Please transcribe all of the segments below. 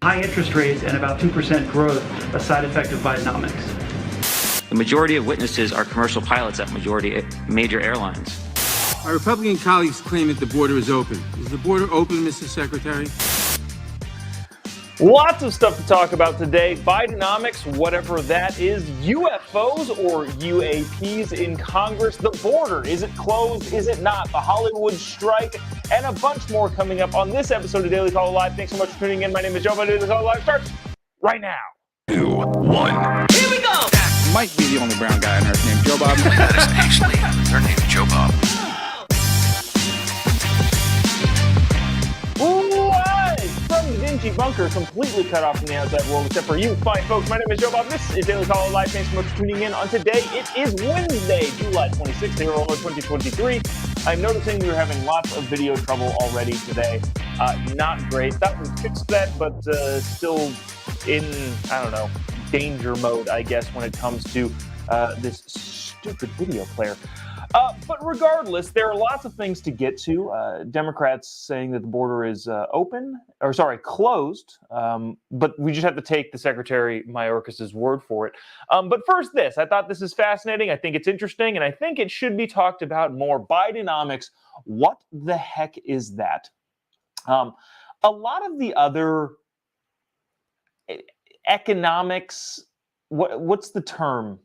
High interest rates and about 2% growth, a side effect of Bidenomics. The majority of witnesses are commercial pilots at major airlines. My Republican colleagues claim that the border is open. Is the border open, Mr. Secretary? Lots of stuff to talk about today. Bidenomics, whatever that is, UFOs or UAPs in Congress, the border, is it closed, is it not, the Hollywood strike, and a bunch more coming up on this episode of Daily Caller Live. Thanks so much for tuning in. My name is Jobob. Daily Caller Live starts right now. 2, 1. Here we go! That might be the only brown guy on earth named Jobob. That is actually her name, Jobob. Live from the dingy bunker, completely cut off from the outside world, except for you fine folks. My name is Jobob. This is Daily Caller Live. Thanks so much for tuning in on today. It is Wednesday, July 26th, year 2023. I'm noticing we're having lots of video trouble already today. Not great. Thought we fixed that, but still in, I don't know, danger mode, I guess, when it comes to this stupid video player. But regardless, there are lots of things to get to. Democrats saying that the border is closed. But we just have to take the Secretary Mayorkas's word for it. But first this, I thought this is fascinating. I think it's interesting, and I think it should be talked about more. Bidenomics, what the heck is that? A lot of the other economics, what's the term?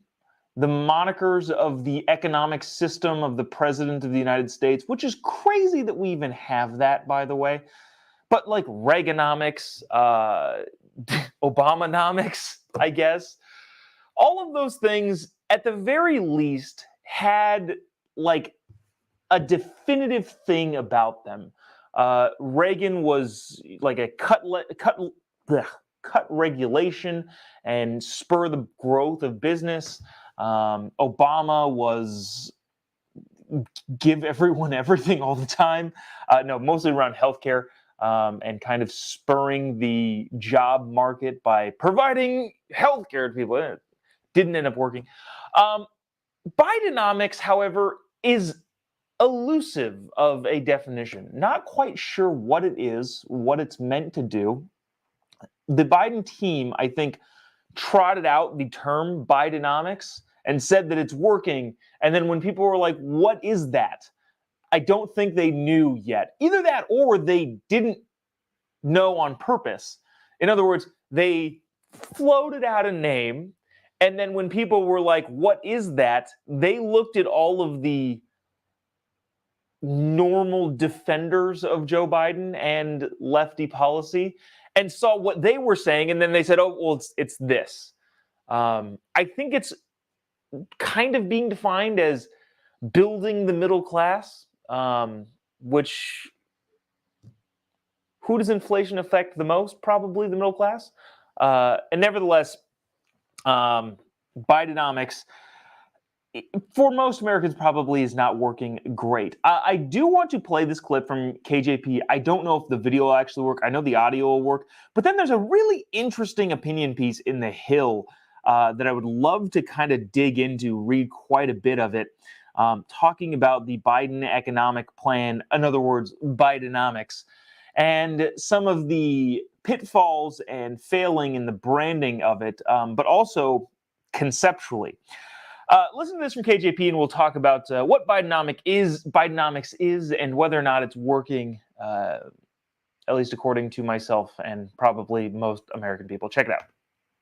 The monikers of the economic system of the President of the United States, which is crazy that we even have that, by the way. But like Reaganomics, Obamonomics, I guess, all of those things, at the very least, had like a definitive thing about them. Reagan was like a cut regulation and spur the growth of business. Obama was give everyone everything all the time. No, mostly around healthcare and kind of spurring the job market by providing healthcare to people. It didn't end up working. Bidenomics, however, is elusive of a definition. Not quite sure what it is, what it's meant to do. The Biden team, I think, trotted out the term Bidenomics and said that it's working. And then when people were like, what is that? I don't think they knew yet. Either that or they didn't know on purpose. In other words, they floated out a name. And then when people were like, what is that? They looked at all of the normal defenders of Joe Biden and lefty policy and saw what they were saying, and then they said, oh, well, it's this. I think it's kind of being defined as building the middle class, which, who does inflation affect the most? Probably the middle class. And nevertheless, Bidenomics, for most Americans, probably is not working great. I do want to play this clip from KJP. I don't know if the video will actually work. I know the audio will work. But then there's a really interesting opinion piece in The Hill that I would love to kind of dig into, read quite a bit of it, talking about the Biden economic plan, in other words, Bidenomics, and some of the pitfalls and failing in the branding of it, but also conceptually. Listen to this from KJP, and we'll talk about what Bidenomics is and whether or not it's working, at least according to myself and probably most American people. Check it out.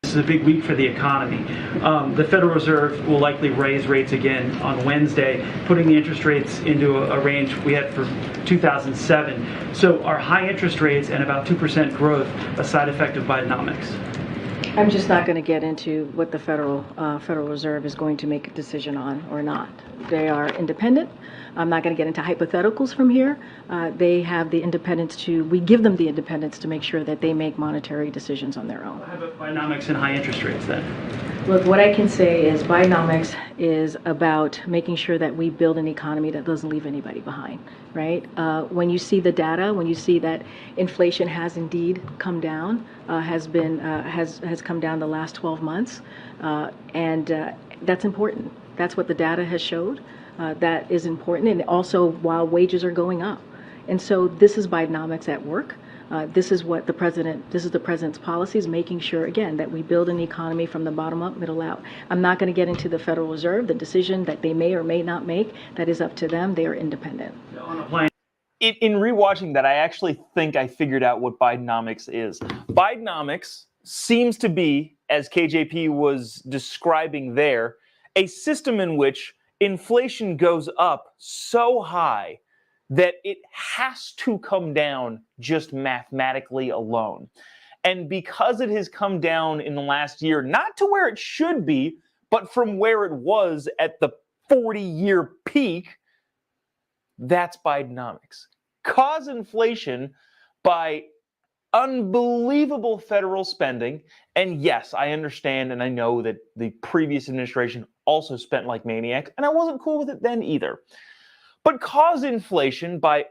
This is a big week for the economy. The Federal Reserve will likely raise rates again on Wednesday, putting the interest rates into a range we had for 2007. So are high interest rates and about 2% growth a side effect of Bidenomics? I'm just not going to get into what the Federal Reserve is going to make a decision on or not. They are independent. I'm not going to get into hypotheticals from here. They have the independence we give them the independence to make sure that they make monetary decisions on their own. How about Bidenomics and high interest rates then? Look, what I can say is Bidenomics is about making sure that we build an economy that doesn't leave anybody behind, right? When you see the data, when you see that inflation has indeed come down, has come down the last 12 months, and that's important. That's what the data has showed. That is important, and also while wages are going up. And so this is Bidenomics at work. This is the president's policies, making sure, again, that we build an economy from the bottom up, middle out. I'm not going to get into the Federal Reserve, the decision that they may or may not make. That is up to them. They are independent. In rewatching that, I actually think I figured out what Bidenomics is. Bidenomics seems to be, as KJP was describing there, a system in which inflation goes up so high that it has to come down just mathematically alone. And because it has come down in the last year, not to where it should be, but from where it was at the 40-year peak, that's Bidenomics. Cause inflation by unbelievable federal spending. And yes, I understand and I know that the previous administration also spent like maniacs, and I wasn't cool with it then either. But cause inflation by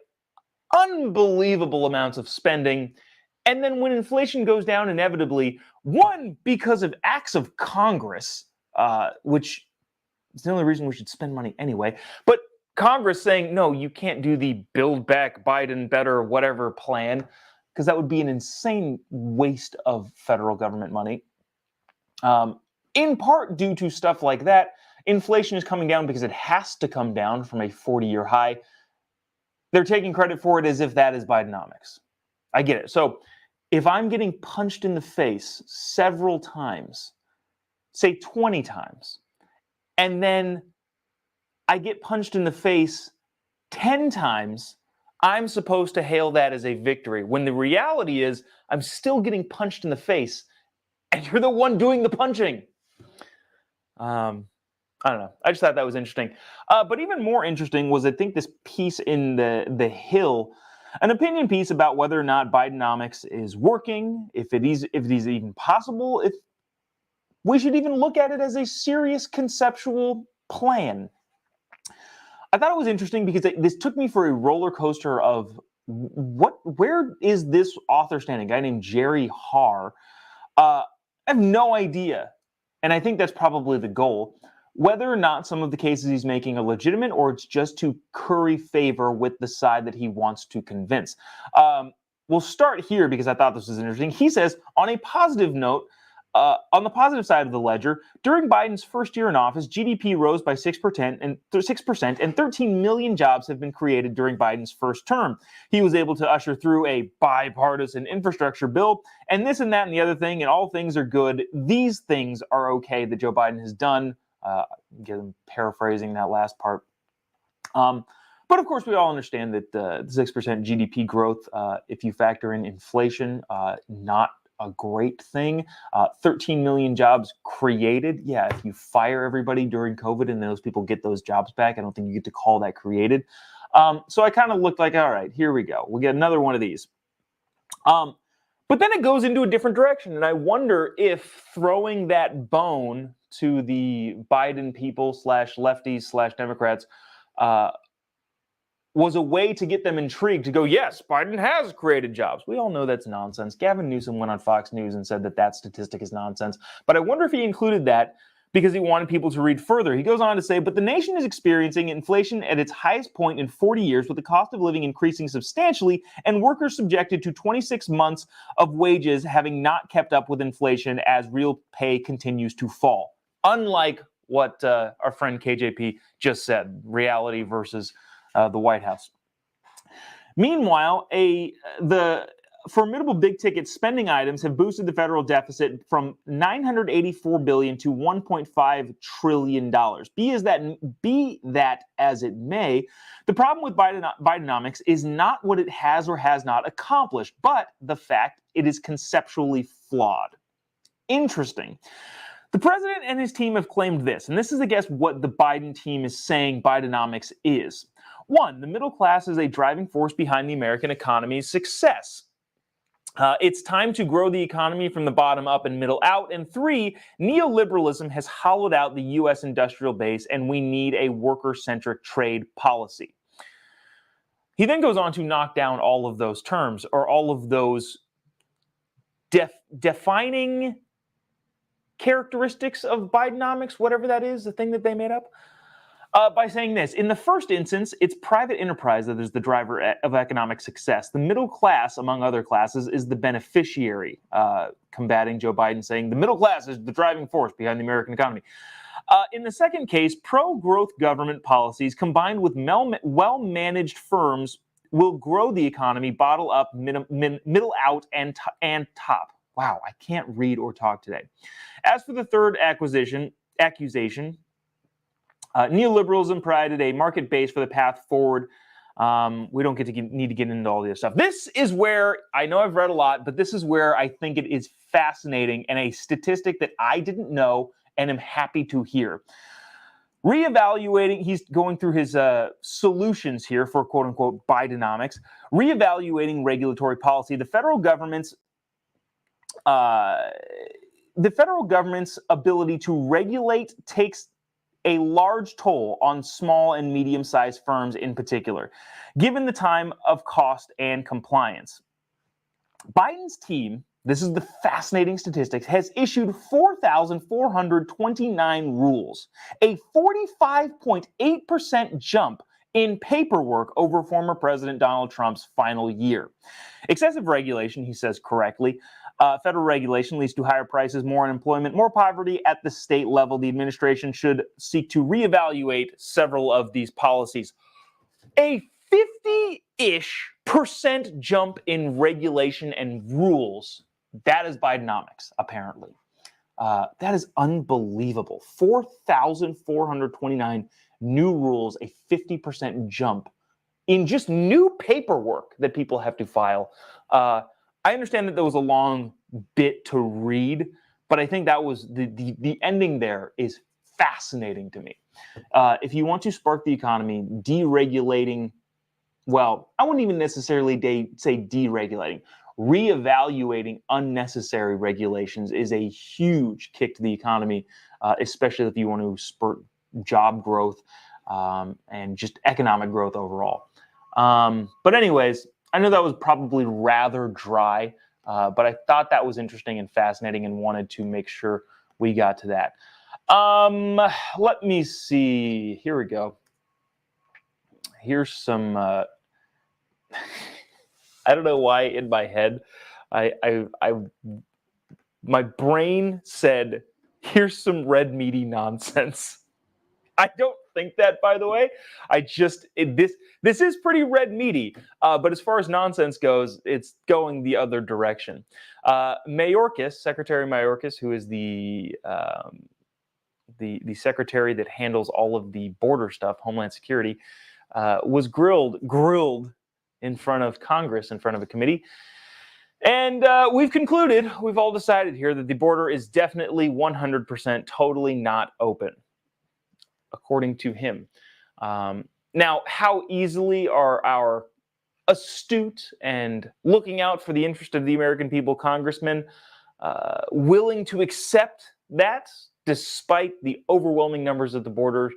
unbelievable amounts of spending. And then when inflation goes down inevitably, one, because of acts of Congress, which is the only reason we should spend money anyway, but Congress saying, no, you can't do the Build Back Biden Better whatever plan, because that would be an insane waste of federal government money. In part due to stuff like that, inflation is coming down because it has to come down from a 40-year high. They're taking credit for it as if that is Bidenomics. I get it. So if I'm getting punched in the face several times, say 20 times, and then I get punched in the face 10 times, I'm supposed to hail that as a victory, when the reality is I'm still getting punched in the face, and you're the one doing the punching. I don't know. I just thought that was interesting. But even more interesting was, I think, this piece in the Hill, an opinion piece about whether or not Bidenomics is working, if it is even possible, if we should even look at it as a serious conceptual plan. I thought it was interesting because this took me for a roller coaster of where is this author standing? A guy named Jerry Haar. I have no idea, and I think that's probably the goal, whether or not some of the cases he's making are legitimate or it's just to curry favor with the side that he wants to convince. We'll start here because I thought this was interesting. He says, on a positive note, on the positive side of the ledger, during Biden's first year in office, GDP rose by 6%, and 13 million jobs have been created during Biden's first term. He was able to usher through a bipartisan infrastructure bill, and this and that and the other thing, and all things are good. These things are okay that Joe Biden has done. Again, paraphrasing that last part. But of course, we all understand that the 6% GDP growth, if you factor in inflation, not a great thing. 13 million jobs created. Yeah, if you fire everybody during COVID and those people get those jobs back, I don't think you get to call that created. So I kind of looked like, all right, here we go. We'll get another one of these. But then it goes into a different direction. And I wonder if throwing that bone to the Biden people / lefties / Democrats was a way to get them intrigued to go, yes, Biden has created jobs. We all know that's nonsense. Gavin Newsom went on Fox News and said that that statistic is nonsense. But I wonder if he included that because he wanted people to read further. He goes on to say, but the nation is experiencing inflation at its highest point in 40 years, with the cost of living increasing substantially and workers subjected to 26 months of wages having not kept up with inflation as real pay continues to fall. Unlike what our friend KJP just said, reality versus the White House. Meanwhile, the formidable big-ticket spending items have boosted the federal deficit from $984 billion to $1.5 trillion. Be that as it may, the problem with Bidenomics is not what it has or has not accomplished, but the fact it is conceptually flawed. Interesting. The president and his team have claimed this, and this is, I guess, what the Biden team is saying Bidenomics is. 1, the middle class is a driving force behind the American economy's success. It's time to grow the economy from the bottom up and middle out. And 3, neoliberalism has hollowed out the U.S. industrial base, and we need a worker-centric trade policy. He then goes on to knock down all of those terms, or all of those defining characteristics of Bidenomics, whatever that is, the thing that they made up. by saying this. In the first instance, it's private enterprise that is the driver of economic success. The middle class, among other classes, is the beneficiary, combating Joe Biden, saying the middle class is the driving force behind the American economy. In the second case, pro-growth government policies combined with well-managed firms will grow the economy, bottle up, middle out, and top. Wow, I can't read or talk today. As for the third accusation, neoliberalism provided a market base for the path forward. We don't need to get into all this stuff. This is where, I know I've read a lot, but this is where I think it is fascinating and a statistic that I didn't know and am happy to hear. Reevaluating, he's going through his solutions here for quote-unquote Bidenomics. Reevaluating regulatory policy. The federal government's ability to regulate takes a large toll on small and medium-sized firms in particular, given the time of cost and compliance. Biden's team, this is the fascinating statistics, has issued 4,429 rules, a 45.8% jump in paperwork over former President Donald Trump's final year. Excessive regulation, he says correctly, federal regulation leads to higher prices, more unemployment, more poverty at the state level. The administration should seek to reevaluate several of these policies. A 50-ish% jump in regulation and rules. That is Bidenomics, apparently. That is unbelievable. 4,429 new rules, a 50% jump in just new paperwork that people have to file. I understand that there was a long bit to read, but I think that was the ending there is fascinating to me. If you want to spark the economy, deregulating, well, I wouldn't even necessarily say deregulating. Reevaluating unnecessary regulations is a huge kick to the economy, especially if you want to spurt job growth and just economic growth overall. But anyways, I know that was probably rather dry, but I thought that was interesting and fascinating and wanted to make sure we got to that. Let me see. Here we go. Here's some... I don't know why in my head, my brain said, here's some red meaty nonsense. I don't think that, by the way. This is pretty red meaty, but as far as nonsense goes, it's going the other direction. Mayorkas, Secretary Mayorkas, who is the secretary that handles all of the border stuff, Homeland Security, was grilled in front of Congress, in front of a committee. And we've all decided here that the border is definitely 100% totally not open, according to him. Now, how easily are our astute and looking out for the interest of the American people congressmen willing to accept that, despite the overwhelming numbers at the border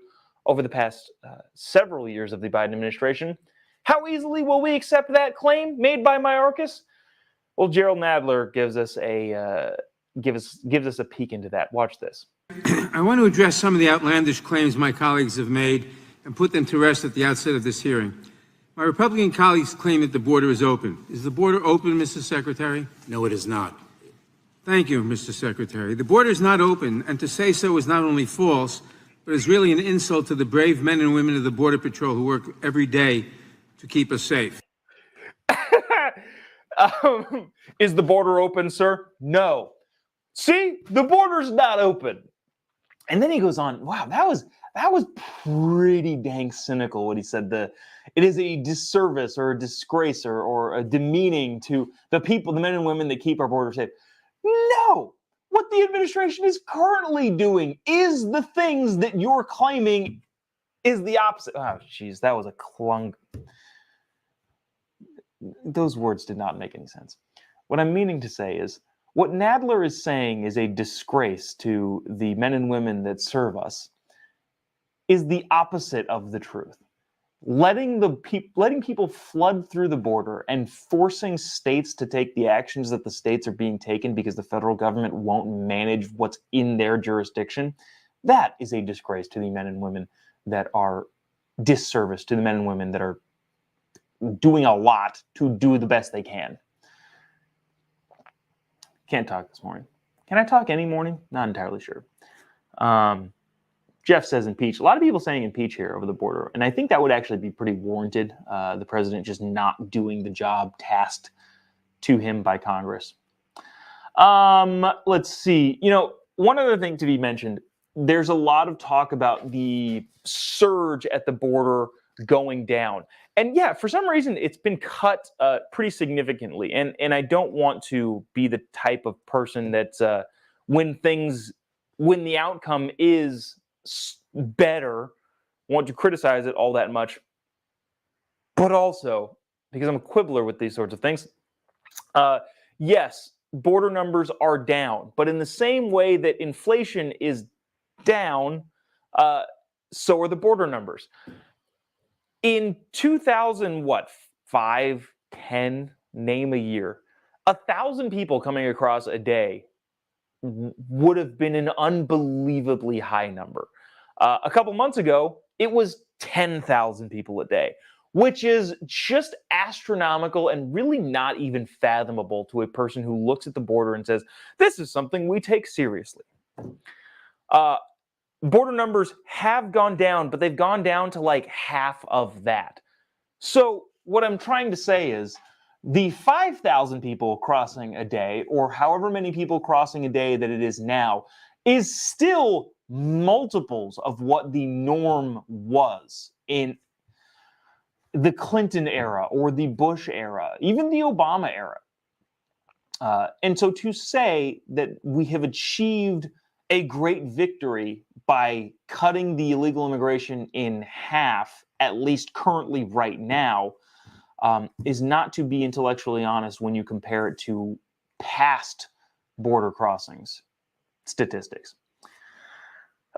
over the past several years of the Biden administration? How easily will we accept that claim made by Mayorkas? Well, Gerald Nadler gives us a peek into that. Watch this. I want to address some of the outlandish claims my colleagues have made and put them to rest at the outset of this hearing. My Republican colleagues claim that the border is open. Is the border open, Mr. Secretary? No, it is not. Thank you, Mr. Secretary. The border is not open, and to say so is not only false, but is really an insult to the brave men and women of the Border Patrol who work every day to keep us safe. Is the border open, sir? No. See, the border's not open. And then he goes on, wow, that was pretty dang cynical what he said. It is a disservice or a disgrace or a demeaning to the people, the men and women that keep our border safe. No! What the administration is currently doing is the things that you're claiming is the opposite. Oh, jeez, that was a clunk. Those words did not make any sense. What I'm meaning to say is, what Nadler is saying is a disgrace to the men and women that serve us is the opposite of the truth. Letting people flood through the border and forcing states to take the actions that the states are being taken because the federal government won't manage what's in their jurisdiction, that is a disgrace to the men and women that are disservice to the men and women that are doing a lot to do the best they can. Can't talk this morning. Can I talk any morning? Not entirely sure. Jeff says impeach. A lot of people saying impeach here over the border, and I think that would actually be pretty warranted. The president just not doing the job tasked to him by Congress. Let's see. One other thing to be mentioned, there's a lot of talk about the surge at the border going down. And yeah, for some reason, it's been cut pretty significantly. And I don't want to be the type of person that when the outcome is better, want to criticize it all that much. But also, because I'm a quibbler with these sorts of things, yes, border numbers are down. But in the same way that inflation is down, so are the border numbers. In 2005, 10, name a year, 1,000 people coming across a day would have been an unbelievably high number. A couple months ago, it was 10,000 people a day, which is just astronomical and really not even fathomable to a person who looks at the border and says, this is something we take seriously. Border numbers have gone down, but they've gone down to like half of that. So what I'm trying to say is the 5,000 people crossing a day, or however many people crossing a day that it is now, is still multiples of what the norm was in the Clinton era or the Bush era, even the Obama era. And so to say that we have achieved a great victory by cutting the illegal immigration in half, at least currently right now, is not to be intellectually honest when you compare it to past border crossings statistics.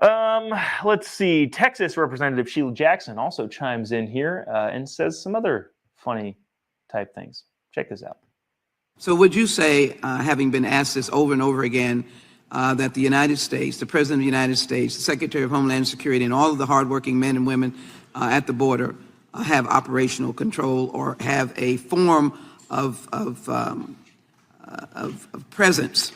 Let's see. Texas Representative Sheila Jackson also chimes in here and says some other funny type things. Check this out. So would you say, having been asked this over and over again, that the United States, the President of the United States, the Secretary of Homeland Security, and all of the hardworking men and women at the border have operational control or have a form of presence,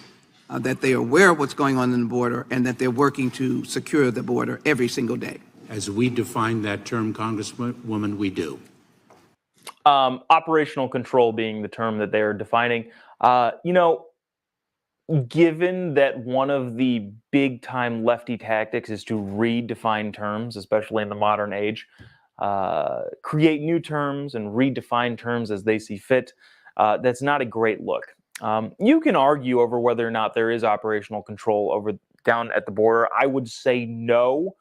that they are aware of what's going on in the border and that they're working to secure the border every single day? As we define that term, Congresswoman, we do. Operational control being the term that they are defining. Given that one of the big-time lefty tactics is to redefine terms, especially in the modern age, create new terms and redefine terms as they see fit, that's not a great look. You can argue over whether or not there is operational control down at the border. I would say no,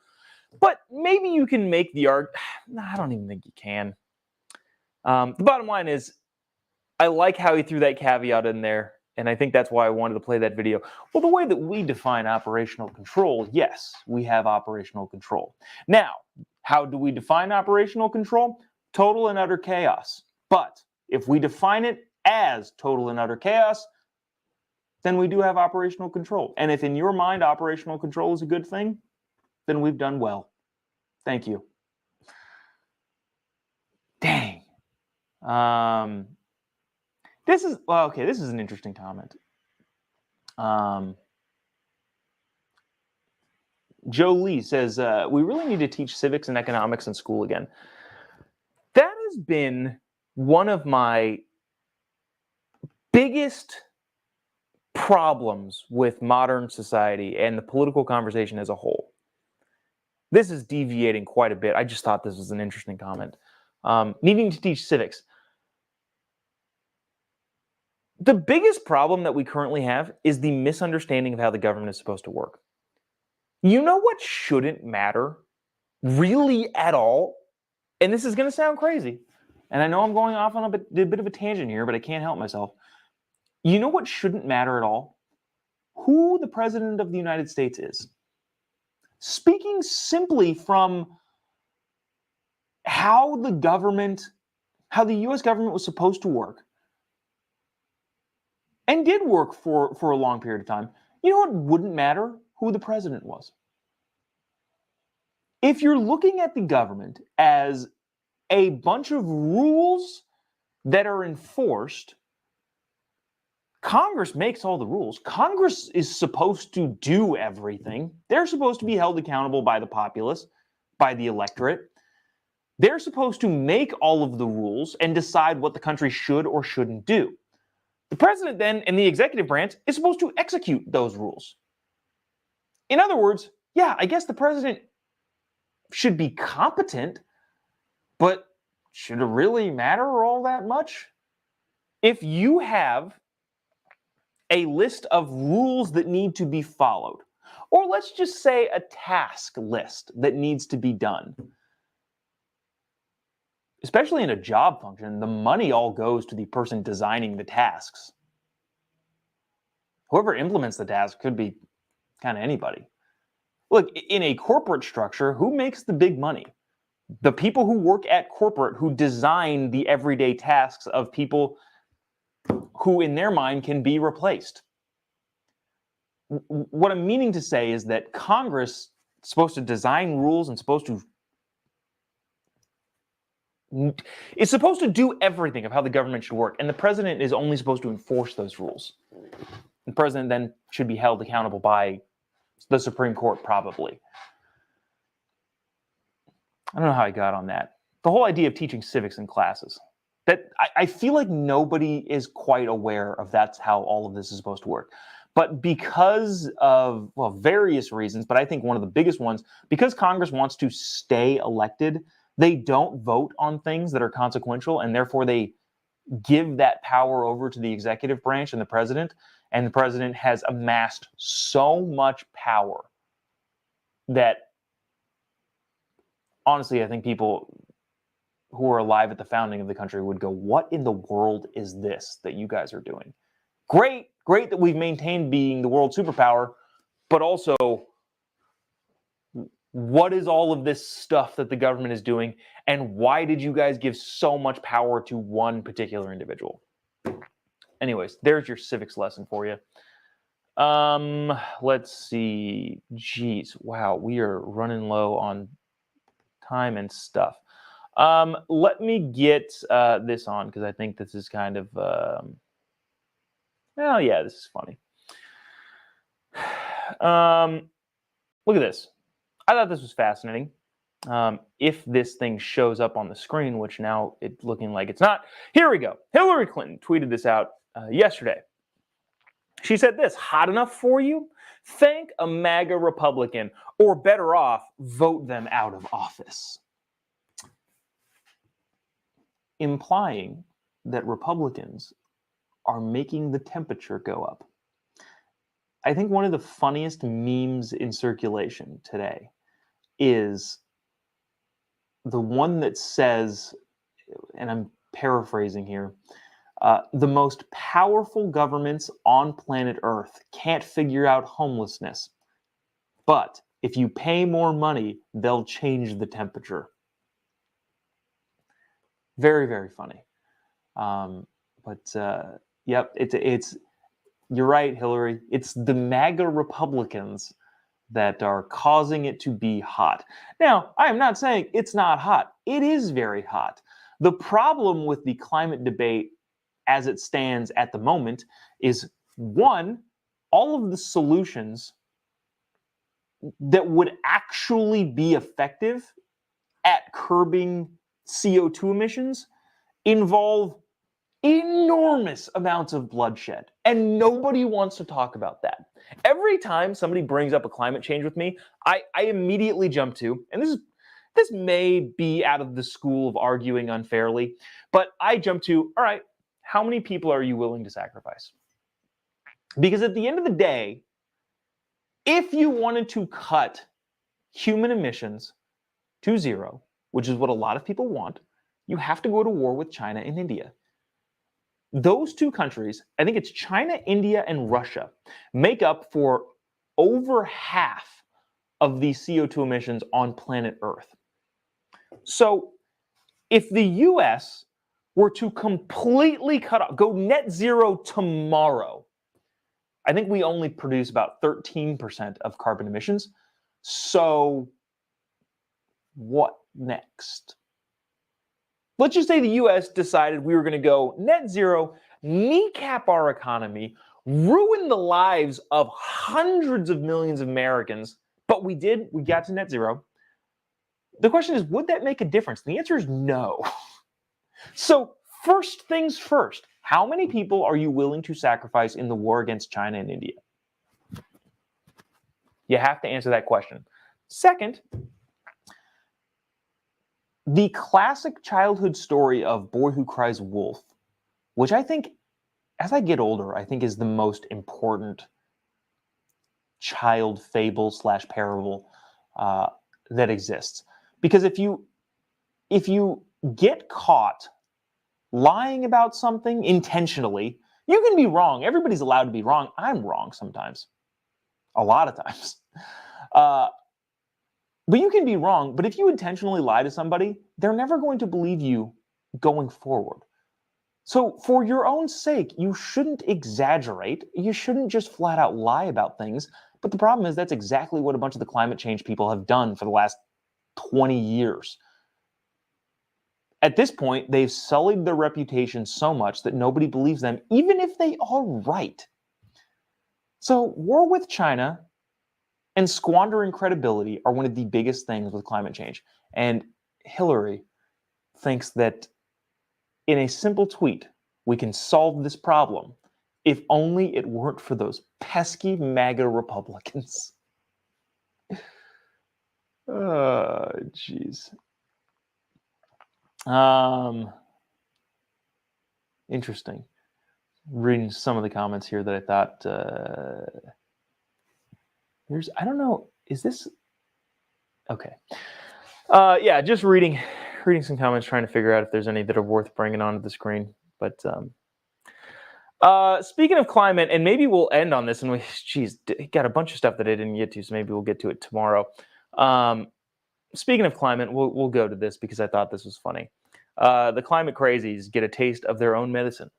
but maybe you can make the argument. I don't even think you can. The bottom line is, I like how he threw that caveat in there, and I think that's why I wanted to play that video. Well, the way that we define operational control, yes, we have operational control. Now, how do we define operational control? Total and utter chaos. But if we define it as total and utter chaos, then we do have operational control. And if in your mind operational control is a good thing, then we've done well. Thank you. Dang. This is an interesting comment. Joe Lee says, we really need to teach civics and economics in school again. That has been one of my biggest problems with modern society and the political conversation as a whole. This is deviating quite a bit. I just thought this was an interesting comment. Needing to teach civics. The biggest problem that we currently have is the misunderstanding of how the government is supposed to work. You know what shouldn't matter really at all? And this is going to sound crazy. And I know I'm going off on a bit of a tangent here, but I can't help myself. You know what shouldn't matter at all? Who the President of the United States is. Speaking simply from how the U.S. government was supposed to work, and did work for a long period of time, you know what wouldn't matter? Who the president was. If you're looking at the government as a bunch of rules that are enforced, Congress makes all the rules. Congress is supposed to do everything. They're supposed to be held accountable by the populace, by the electorate. They're supposed to make all of the rules and decide what the country should or shouldn't do. The president then, and the executive branch, is supposed to execute those rules. In other words, yeah, I guess the president should be competent, but should it really matter all that much? If you have a list of rules that need to be followed, or let's just say a task list that needs to be done, especially in a job function, the money all goes to the person designing the tasks. Whoever implements the task could be kind of anybody. Look, in a corporate structure, who makes the big money? The people who work at corporate, who design the everyday tasks of people who, in their mind, can be replaced. What I'm meaning to say is that Congress is supposed to design rules and it's supposed to do everything of how the government should work, and the president is only supposed to enforce those rules. The president then should be held accountable by the Supreme Court, probably. I don't know how I got on that. The whole idea of teaching civics in classes. That I feel like nobody is quite aware of that's how all of this is supposed to work. But because of, well, various reasons, but I think one of the biggest ones, because Congress wants to stay elected, they don't vote on things that are consequential, and therefore they give that power over to the executive branch and the president has amassed so much power that, honestly, I think people who were alive at the founding of the country would go, what in the world is this that you guys are doing? Great that we've maintained being the world superpower, but also, what is all of this stuff that the government is doing, and why did you guys give so much power to one particular individual? Anyways, there's your civics lesson for you. Let's see. Jeez, wow, we are running low on time and stuff. Let me get this on, because I think this is kind of, well, yeah, this is funny. Look at this. I thought this was fascinating. If this thing shows up on the screen, which now it's looking like it's not. Here we go. Hillary Clinton tweeted this out yesterday. She said this: hot enough for you? Thank a MAGA Republican, or better off, vote them out of office. Implying that Republicans are making the temperature go up. I think one of the funniest memes in circulation today is the one that says, and I'm paraphrasing here, the most powerful governments on planet Earth can't figure out homelessness, but if you pay more money, they'll change the temperature. Very, very funny. Yep, it's you're right, Hillary. It's the MAGA Republicans that are causing it to be hot. Now, I am not saying it's not hot. It is very hot. The problem with the climate debate as it stands at the moment is, one, all of the solutions that would actually be effective at curbing CO2 emissions involve enormous amounts of bloodshed, and nobody wants to talk about that. Every time somebody brings up a climate change with me, I immediately jump to, and this may be out of the school of arguing unfairly, but I jump to, all right, how many people are you willing to sacrifice? Because at the end of the day, if you wanted to cut human emissions to zero, which is what a lot of people want, you have to go to war with China and India. Those two countries, I think it's China, India, and Russia, make up for over half of the CO2 emissions on planet Earth. So if the US were to completely cut off, go net zero tomorrow, I think we only produce about 13% of carbon emissions. So What next? Let's just say the US decided we were going to go net zero, kneecap our economy, ruin the lives of hundreds of millions of Americans, but we got to net zero. The question is, would that make a difference? The answer is no. So first things first, how many people are you willing to sacrifice in the war against China and India? You have to answer that question. Second, the classic childhood story of boy who cries wolf, which I think, as I get older, I think is the most important child fable / parable that exists. Because if you get caught lying about something intentionally, you can be wrong. Everybody's allowed to be wrong. I'm wrong sometimes. A lot of times. But you can be wrong. But if you intentionally lie to somebody, they're never going to believe you going forward. So for your own sake, you shouldn't exaggerate. You shouldn't just flat out lie about things. But the problem is that's exactly what a bunch of the climate change people have done for the last 20 years. At this point, they've sullied their reputation so much that nobody believes them, even if they are right. So war with China and squandering credibility are one of the biggest things with climate change. And Hillary thinks that in a simple tweet, we can solve this problem if only it weren't for those pesky MAGA Republicans. Oh, jeez. Interesting. Reading some of the comments here that I thought I don't know, is this okay? Yeah, just reading some comments, trying to figure out if there's any that are worth bringing onto the screen. But speaking of climate, and maybe we'll end on this, and we got a bunch of stuff that I didn't get to, so maybe we'll get to it tomorrow. Speaking of climate, we'll go to this because I thought this was funny. The climate crazies get a taste of their own medicine.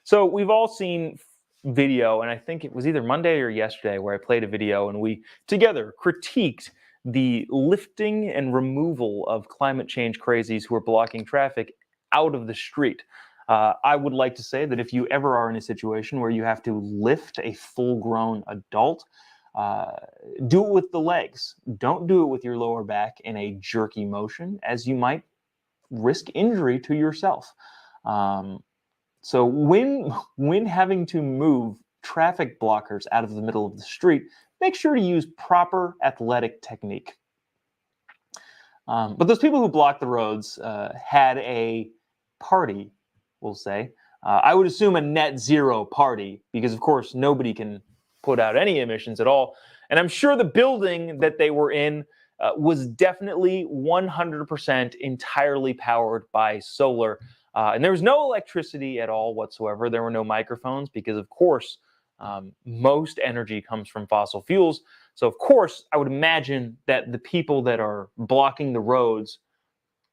So we've all seen video, and I think it was either Monday or yesterday where I played a video and we together critiqued the lifting and removal of climate change crazies who are blocking traffic out of the street. I would like to say that if you ever are in a situation where you have to lift a full-grown adult, do it with the legs. Don't do it with your lower back in a jerky motion, as you might risk injury to yourself. So when having to move traffic blockers out of the middle of the street, make sure to use proper athletic technique. But those people who blocked the roads had a party, we'll say. I would assume a net zero party, because of course nobody can put out any emissions at all. And I'm sure the building that they were in was definitely 100% entirely powered by solar. And there was no electricity at all whatsoever. There were no microphones because, of course, most energy comes from fossil fuels. So, of course, I would imagine that the people that are blocking the roads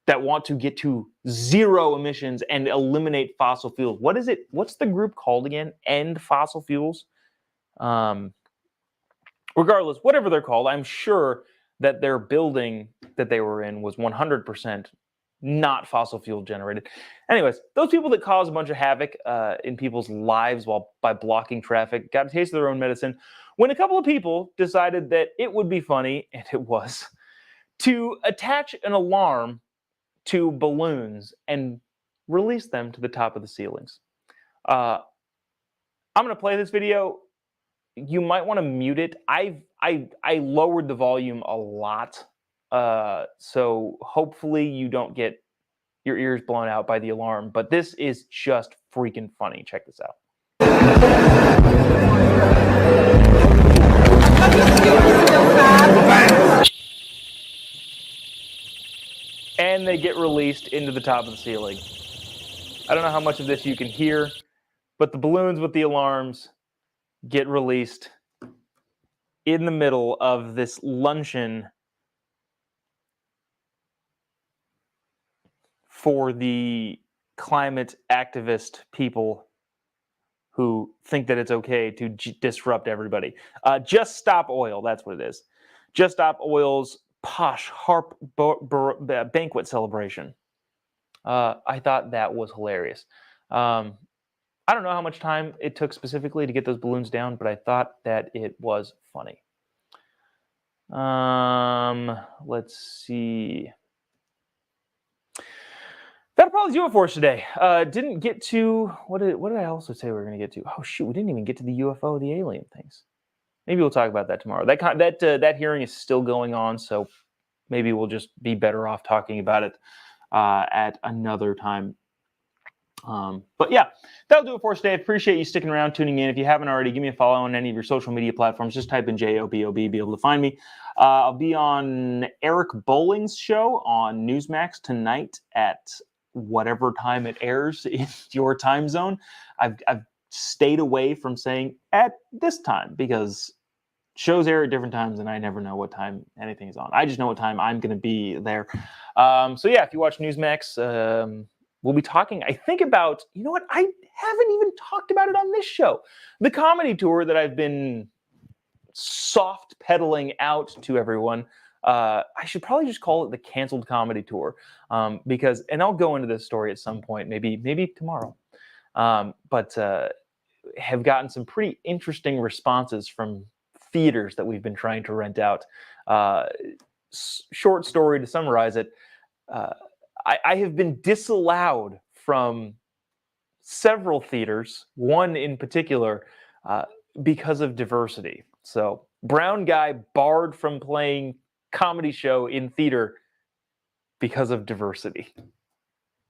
that want to get to zero emissions and eliminate fossil fuels. What is it? What's the group called again? End fossil fuels? Regardless, whatever they're called, I'm sure that their building that they were in was 100% not fossil fuel generated. Anyways, those people that cause a bunch of havoc in people's lives by blocking traffic got a taste of their own medicine when a couple of people decided that it would be funny, and it was, to attach an alarm to balloons and release them to the top of the ceilings. I'm going to play this video. You might want to mute it. I lowered the volume a lot. So hopefully you don't get your ears blown out by the alarm, but this is just freaking funny. Check this out. And they get released into the top of the ceiling. I don't know how much of this you can hear, but the balloons with the alarms get released in the middle of this luncheon for the climate activist people who think that it's okay to disrupt everybody. Just Stop Oil, that's what it is. Just Stop Oil's posh banquet celebration. I thought that was hilarious. I don't know how much time it took specifically to get those balloons down, but I thought that it was funny. Let's see. That'll probably do it for us today. Didn't get to what did I also say we were going to get to? Oh shoot, we didn't even get to the UFO, the alien things. Maybe we'll talk about that tomorrow. That hearing is still going on, so maybe we'll just be better off talking about it at another time. But yeah, that'll do it for us today. I appreciate you sticking around, tuning in. If you haven't already, give me a follow on any of your social media platforms. Just type in JOBOB, be able to find me. I'll be on Eric Bolling's show on Newsmax tonight at whatever time it airs in your time zone. I've stayed away from saying at this time because shows air at different times and I never know what time anything is on. I just know what time I'm going to be there. So yeah, if you watch Newsmax, we'll be talking, I think, about, you know what, I haven't even talked about it on this show. The comedy tour that I've been soft pedaling out to everyone. I should probably just call it the canceled comedy tour because, and I'll go into this story at some point, maybe tomorrow, but have gotten some pretty interesting responses from theaters that we've been trying to rent out. Short story to summarize it. I have been disallowed from several theaters, one in particular, because of diversity. So, brown guy barred from playing comedy show in theater because of diversity.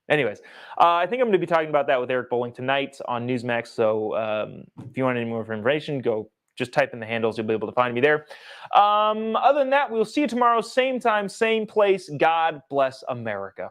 Anyways, I think I'm going to be talking about that with Eric Bolling tonight on Newsmax. So if you want any more information, go just type in the handles. You'll be able to find me there. Other than that, we'll see you tomorrow, same time, same place. God bless America.